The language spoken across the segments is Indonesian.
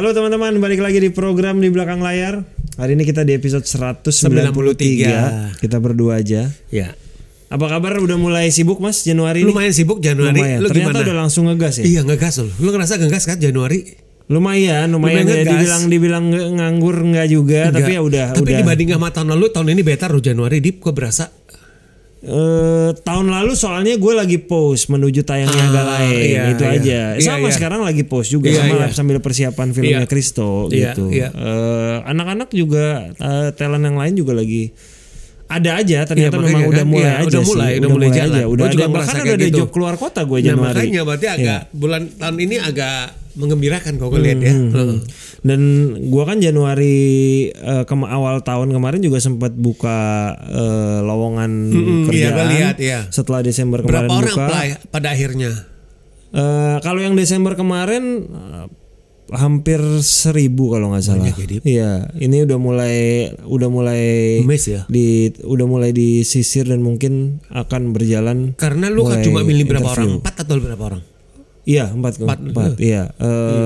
Halo teman-teman, balik lagi di program Di Belakang Layar. Hari ini kita di episode 193. Kita berdua aja. Ya. Apa kabar? Udah mulai sibuk Mas Januari ini? Lumayan sibuk Januari. Lumayan. Lu Ternyata gimana? udah langsung ngegas ya? Iya ngegas loh. Lu ngerasa ngegas kan Januari? Lumayan ya. Dibilang nganggur enggak juga, Enggak. tapi ya udah. Tapi dibanding sama tahun lalu, tahun ini better loh Januari. Dip kok berasa? Tahun lalu soalnya gue lagi post menuju tayangnya agak lain, iya, itu iya. aja. Sama Iya. Sekarang lagi post juga sambil persiapan filmnya Kristo gitu. Iya. Anak-anak juga talent yang lain juga lagi ada aja. Ternyata Iya, memang makanya udah kan, mulai iya, aja udah sih. mulai jalan. Udah Gua ada, juga bahkan merasa udah kayak ada gitu. job keluar kota gue Nah Januari. makanya berarti agak bulan tahun ini agak menggembirakan kalau gue lihat ya. Dan gua kan Januari awal tahun kemarin juga sempat buka lowongan kerjaan. Iya, gua lihat, iya. Setelah Desember kemarin Berapa orang buka. apply pada akhirnya? Kalau yang Desember kemarin hampir 1.000 kalau nggak salah. Banyak ya, Dip. Iya, ini udah mulai Mes ya? udah mulai disisir dan mungkin akan berjalan. Karena lu kan mulai cuma milih berapa interview. orang? 4 atau berapa orang? Iya, 4. Iya.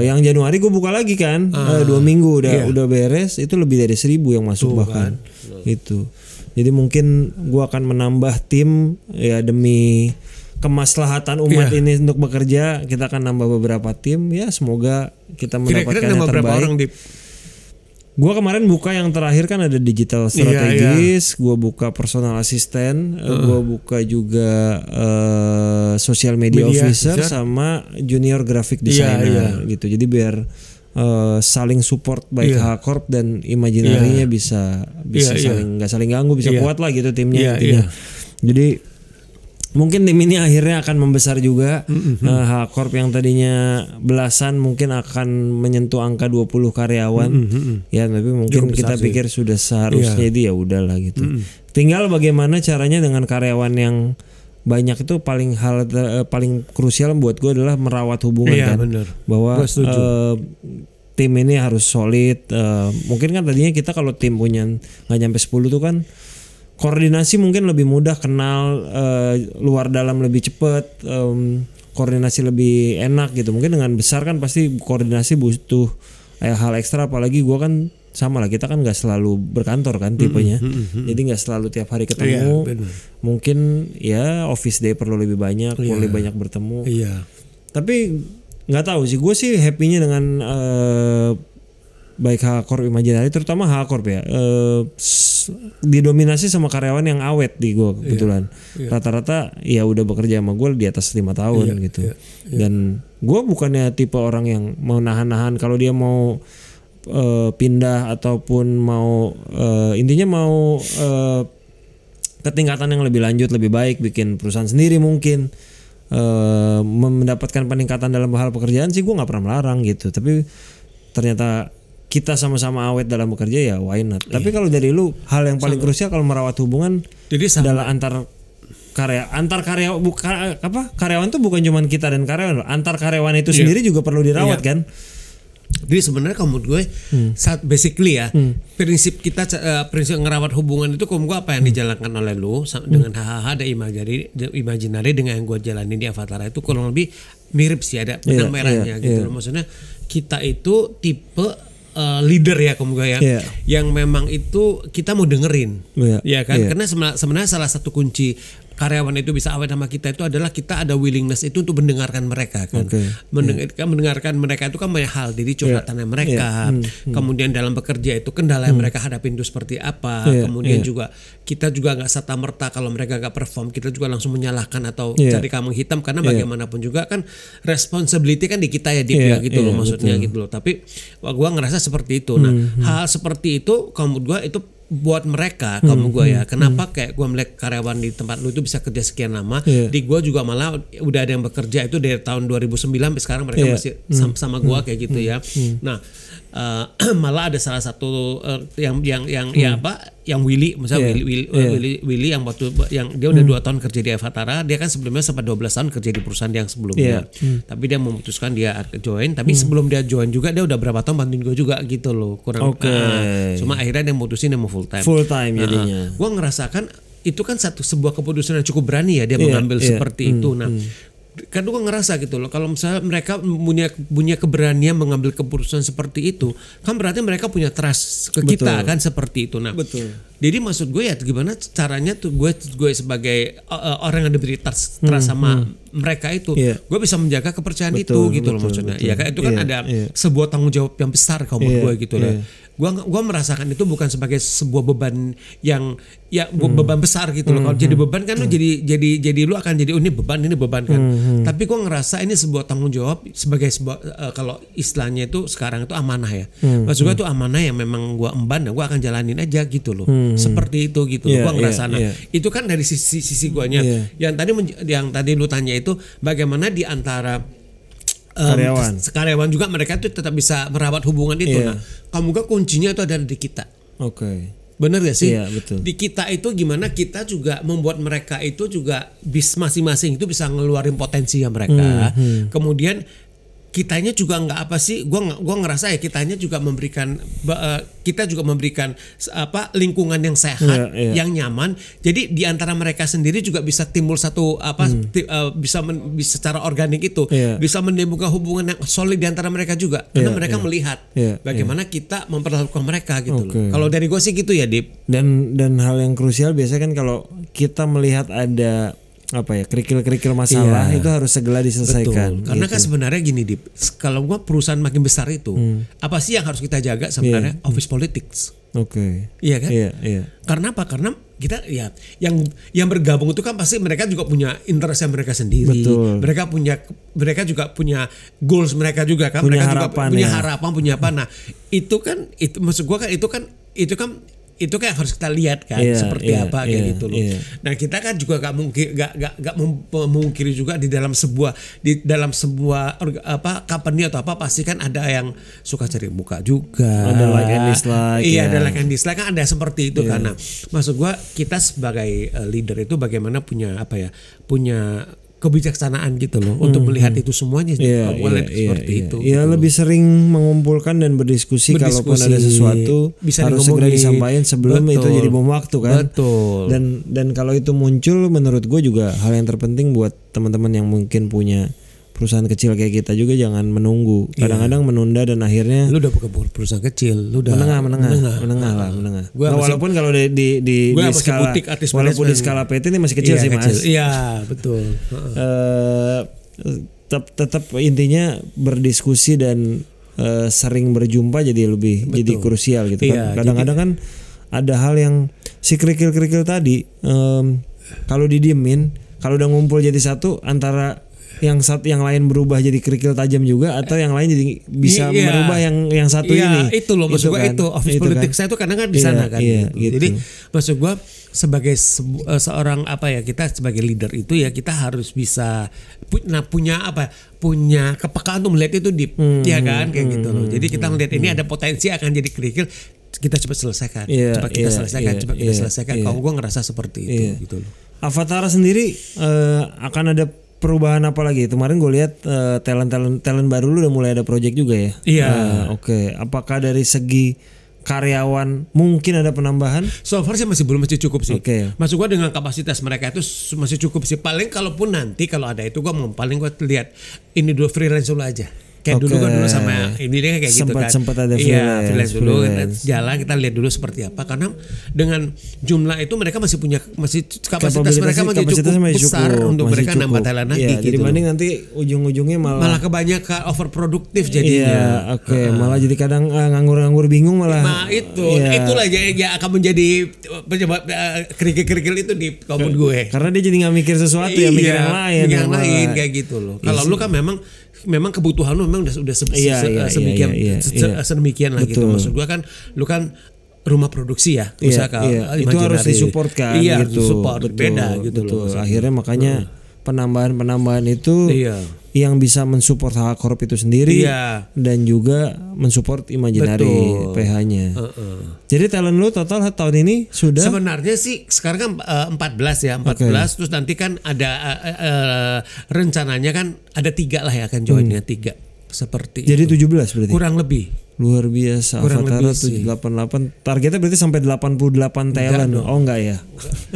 Yang Januari gue buka lagi kan, 2 minggu udah beres, itu lebih dari 1.000 yang masuk bahkan. Itu. Jadi mungkin gue akan menambah tim ya demi kemaslahatan umat ini untuk bekerja. Kita akan nambah beberapa tim ya, semoga kita mendapatkan yang terbaik. Berapa orang, Dip? Gua kemarin buka yang terakhir kan ada digital strategis, gua buka personal assistant, gua buka juga social media officer sama junior graphic designer gitu. Jadi biar saling support baik H-Corp dan Imaginary-nya bisa saling nggak saling ganggu, bisa kuat lah gitu timnya intinya. Jadi mungkin tim ini akhirnya akan membesar juga. H-Corp yang tadinya belasan mungkin akan menyentuh angka 20 karyawan. Ya, tapi mungkin kita pikir sudah seharusnya itu ya udahlah gitu. Tinggal bagaimana caranya dengan karyawan yang banyak itu paling krusial buat gue adalah merawat hubungan kan. Bener. Bahwa tim ini harus solid. Mungkin kan tadinya kita kalau tim punya nggak nyampe 10 tuh kan koordinasi mungkin lebih mudah, kenal luar dalam lebih cepat, koordinasi lebih enak gitu. Mungkin dengan besar kan pasti koordinasi butuh hal ekstra, apalagi gue kan sama lah, kita kan nggak selalu berkantor kan tipenya, jadi nggak selalu tiap hari ketemu. Mungkin ya office day perlu lebih banyak, perlu lebih banyak bertemu. Tapi nggak tahu sih, gue sih happy-nya dengan baik H-Corp Imaginary, terutama H-Corp ya, didominasi sama karyawan yang awet di gue kebetulan. Rata-rata ya udah bekerja sama gue di atas 5 tahun gitu. Dan gue bukannya tipe orang yang mau nahan-nahan kalau dia mau pindah ataupun mau intinya mau ketingkatan yang lebih lanjut, lebih baik, bikin perusahaan sendiri mungkin, mendapatkan peningkatan dalam hal pekerjaan sih gue nggak pernah melarang gitu. Tapi ternyata kita sama-sama awet dalam bekerja ya why not. Tapi kalau dari lu hal yang paling krusial kalau merawat hubungan adalah antar karyawan tuh bukan cuma kita dan karyawan, antar karyawan itu sendiri juga perlu dirawat kan. Jadi sebenarnya kalau menurut gue saat basically ya prinsip kita prinsip ngerawat hubungan itu kalau gue apa yang dijalankan oleh lu dengan HHH dan Imaginary dengan yang gue jalani di Avatar itu kurang lebih mirip sih, ada benang merahnya gitu. Maksudnya kita itu tipe leader ya kamu gue yang memang itu kita mau dengerin ya kan, karena sebenarnya salah satu kunci karyawan itu bisa awet sama kita itu adalah kita ada willingness itu untuk mendengarkan mereka kan. Mendengarkan mereka itu kan banyak hal, jadi curhatannya mereka, kemudian dalam bekerja itu kendala yang mereka hadapin itu seperti apa, kemudian juga kita juga nggak serta merta kalau mereka nggak perform kita juga langsung menyalahkan atau cari kambing hitam, karena bagaimanapun juga kan responsibility kan di kita ya gitu loh maksudnya gitu loh. Tapi gua ngerasa seperti itu. Nah hal seperti itu kamu gua itu buat mereka kamu gue ya, kenapa kayak gue melihat karyawan di tempat lu itu bisa kerja sekian lama, di gue juga malah udah ada yang bekerja itu dari tahun 2009 sampai sekarang mereka masih sama gue kayak gitu ya. Nah malah ada salah satu yang Willy, misalnya Willy yang waktu yang dia udah 2 tahun kerja di Avatar, dia kan sebelumnya sempat 12 tahun kerja di perusahaan yang sebelumnya, tapi dia memutuskan dia join, tapi sebelum dia join juga dia udah berapa tahun bantuin gue juga gitu loh, kurang cuma akhirnya dia mutusin dia mau full time jadinya. Gue ngerasakan itu kan sebuah keputusan yang cukup berani ya dia mengambil seperti itu. Nah kan gue ngerasa gitu loh, kalau misalnya mereka punya keberanian mengambil keputusan seperti itu, kan berarti mereka punya trust ke kita kan seperti itu. Nah, jadi maksud gue ya gimana caranya tuh gue sebagai orang yang diberi trust sama mereka itu, gue bisa menjaga kepercayaan itu gitu loh maksudnya. Ya kan itu kan ada sebuah tanggung jawab yang besar kalau menurut gue gitu loh. Gue merasakan itu bukan sebagai sebuah beban yang beban besar gitu loh. Kalau jadi beban kan lu jadi lu akan jadi ini beban kan. Tapi gue ngerasa ini sebuah tanggung jawab sebagai sebuah kalau istilahnya itu sekarang itu amanah ya. Maksud gue itu amanah yang memang gue emban dan gue akan jalanin aja gitu loh. Seperti itu gitu. Gue ngerasa itu kan dari sisi guanya. Yang tadi lu tanya itu bagaimana di antara karyawan juga mereka tuh tetap bisa merawat hubungan itu. Nah, kamu gak kuncinya itu ada di kita. Bener gak sih? Betul. Di kita itu gimana kita juga membuat mereka itu juga masing-masing itu bisa ngeluarin potensi ya mereka. Kemudian kitanya juga nggak apa sih? Gua ngerasa ya kitanya juga memberikan kita juga memberikan lingkungan yang sehat, yang nyaman. Jadi di antara mereka sendiri juga bisa timbul satu bisa secara organik itu bisa menimbulkan hubungan yang solid di antara mereka juga. Karena mereka melihat bagaimana kita memperlakukan mereka gitu loh. Kalau dari gue sih gitu ya, Dip. Dan hal yang krusial biasanya kan kalau kita melihat ada kerikil-kerikil masalah itu harus segera diselesaikan. Betul. Karena kan sebenarnya gini, Dip, kalau gua perusahaan makin besar itu, apa sih yang harus kita jaga sebenarnya? Office politics. Iya kan? Iya. Karena apa? Karena kita ya yang bergabung itu kan pasti mereka juga punya interest mereka sendiri. Betul. Mereka juga punya goals mereka juga kan. Punya mereka harapan, juga punya harapan, punya apa. Nah, itu maksud gua kan itu kan harus kita lihat kan seperti apa kayak gitu loh. Nah, kita kan juga gak memungkiri juga di dalam sebuah company atau apa pasti kan ada yang suka cari muka juga. Ada like and dislike. Ada like and dislike kan ada seperti itu kan. Nah, maksud gua kita sebagai leader itu bagaimana punya kebijaksanaan gitu loh untuk melihat itu semuanya seperti itu. Iya, gitu. Lebih sering mengumpulkan dan berdiskusi kalaupun ada sesuatu bisa harus segera disampaikan sebelum itu jadi bom waktu kan. Betul. Dan kalau itu muncul menurut gue juga hal yang terpenting buat teman-teman yang mungkin punya perusahaan kecil kayak kita juga jangan menunggu. Kadang-kadang menunda dan akhirnya lu udah bukan perusahaan kecil, lu udah menengah. Walaupun kalau di skala butik, walaupun di skala PT ini masih kecil sih Mas. Iya, betul. Tetap intinya berdiskusi dan sering berjumpa jadi jadi krusial gitu kan. Kadang-kadang kan ada hal yang si kerikil-kerikil tadi kalau didiemin, kalau udah ngumpul jadi satu antara yang lain berubah jadi kerikil tajam juga atau yang lain jadi bisa merubah yang satu ini. Itu loh maksud gue itu office politics saya itu kadang-kadang di sana kan. Gitu. Jadi maksud gue sebagai seorang kita sebagai leader itu ya kita harus bisa punya kepekaan untuk melihat itu ya kan kayak gitu loh. Jadi kita melihat ini ada potensi akan jadi kerikil, kita cepat selesaikan. Cepat kita selesaikan. Kalau gue ngerasa seperti itu gitu loh. Avatar sendiri akan ada perubahan apa lagi? Kemarin gue lihat talent baru lu udah mulai ada project juga ya. Iya. Oke. Apakah dari segi karyawan mungkin ada penambahan? So far sih masih cukup sih. Maksud gue dengan kapasitas mereka itu masih cukup sih. Paling kalaupun nanti kalau ada itu gue lihat ini dulu freelance dulu aja. Kayak dulu sama ini kayak gitu kan. Sempat ada freelance dulu. Jalan kita lihat dulu seperti apa. Karena dengan jumlah itu mereka masih kapasitas mereka masih cukup besar untuk mereka nambah talent lagi gitu. Dibanding nanti ujung-ujungnya malah kebanyakan overproduktif jadinya. Malah jadi kadang nganggur bingung malah. Nah itulah ya akan menjadi penyebab kerikil itu di kampung gue. Karena dia jadi nggak mikir sesuatu mikir yang lain kayak gitu loh. Kalau lu kan memang kebutuhan lu memang udah sedemikian lah gitu. Maksud gua kan lu kan rumah produksi ya, usaha itu harus disupport kan gitu. Support beda gitu loh. Akhirnya makanya penambahan itu yang bisa mensupport Hak Corp itu sendiri dan juga mensupport Imaginary PH-nya. Jadi talent lu total tahun ini sudah sebenarnya sih sekarang kan 14 terus nanti kan ada rencananya kan ada 3 lah ya akan joinnya 3 seperti jadi itu. 17 berarti kurang lebih Luar biasa. Kurang Avatar lebih 788. Targetnya berarti sampai 88 Thailand. Oh enggak ya?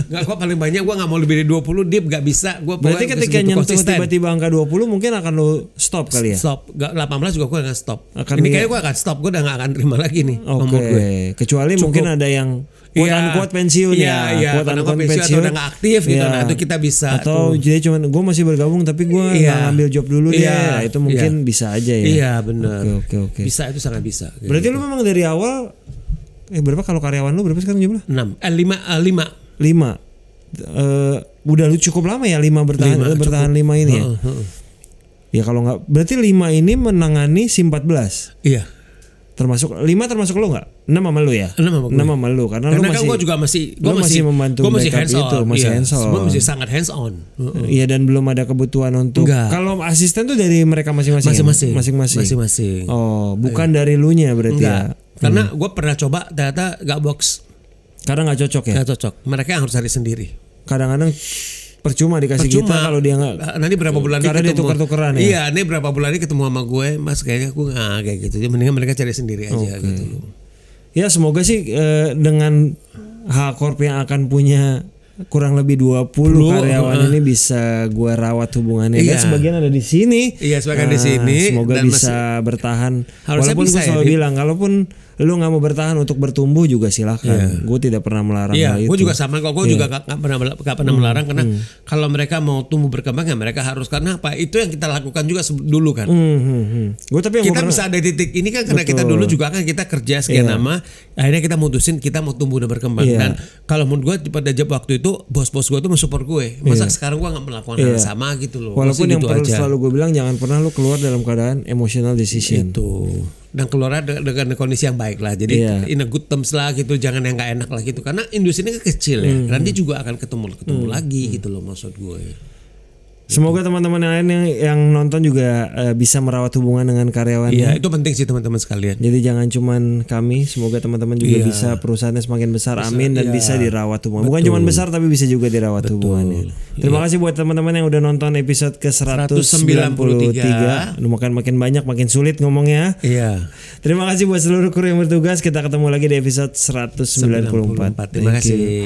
Enggak, kok paling banyak gue gak mau lebih dari 20 deep gak bisa. Gua berarti ketika nyentuh tiba-tiba angka 20 mungkin akan lo stop kali ya? Stop. 18 juga gue akan stop. Ini kayaknya gue akan stop. Gue udah gak akan terima lagi nih. Oke. Kecuali cukup. Mungkin ada yang quote pensiun quote pensiun atau udah gak aktif gitu. Nah itu kita bisa. Atau jadi cuman gue masih bergabung tapi gue gak ngambil job dulu deh. Itu mungkin bisa aja ya. Iya benar. Oke. Bisa, itu sangat bisa. Berarti lu memang dari awal berapa kalau karyawan lu berapa sekarang jumlah? 5. 5. Udah lu cukup lama ya 5 bertahan 5 ini ya. Ya kalau nggak berarti 5 ini menangani SIM 14. Iya. Termasuk 5 termasuk lu nggak? 6 sama lu ya? 6 sama lu karena lu masih. Kan gua juga masih membantu backup itu, masih hands on. Semua masih sangat hands on. Iya dan belum ada kebutuhan untuk. Kalau asisten tuh dari mereka masing-masing. Masing-masing. Oh, bukan dari lu nya berarti ya? Karena gue pernah coba ternyata gak box. Karena nggak cocok ya? Nggak cocok. Mereka yang harus cari sendiri. Kadang-kadang percuma dikasih kita kalau dia nggak. Nanti berapa bulan karena dia tuker-tukeran ya? Iya, ini berapa bulan ini ketemu sama gue, Mas kayaknya gue kayak gitu. Jadi mendingan mereka cari sendiri aja gitu loh. Ya semoga sih dengan H-Corp yang akan punya kurang lebih 20 karyawan ini bisa gue rawat hubungannya. Dan sebagian ada di sini. Iya, sebagian di sini. Semoga bisa bertahan. Walaupun gue selalu bilang, kalaupun lu nggak mau bertahan untuk bertumbuh juga silakan. Gue tidak pernah melarang hal itu. Gue juga sama kok. Gue juga gak pernah melarang karena kalau mereka mau tumbuh berkembang ya mereka harus, karena apa? Itu yang kita lakukan juga dulu kan. Kita bisa ada titik ini kan karena kita dulu juga kan kita kerja sekian lama, akhirnya kita mutusin kita mau tumbuh dan berkembang. Dan kalau menurut gue pada waktu itu bos-bos gue tuh mensupport gue. Masa sekarang gue nggak melakukan hal sama gitu loh. Walaupun yang perlu selalu gue bilang jangan pernah lu keluar dalam keadaan emotional decision. Itu. Dan keluar dengan kondisi yang baik lah. Jadi in a good terms lah gitu. Jangan yang gak enak lah gitu. Karena industri ini kecil ya. Nanti juga akan ketemu lagi gitu loh maksud gue. Semoga teman-teman lain yang nonton juga bisa merawat hubungan dengan karyawannya. Iya, itu penting sih teman-teman sekalian. Jadi jangan cuman kami, semoga teman-teman juga bisa perusahaannya semakin besar, amin, dan bisa dirawat hubungan. Bukan cuma besar tapi bisa juga dirawat hubungannya. Terima kasih buat teman-teman yang udah nonton episode ke 193. Makin banyak makin sulit ngomongnya. Iya. Terima kasih buat seluruh kru yang bertugas. Kita ketemu lagi di episode 194. Terima kasih.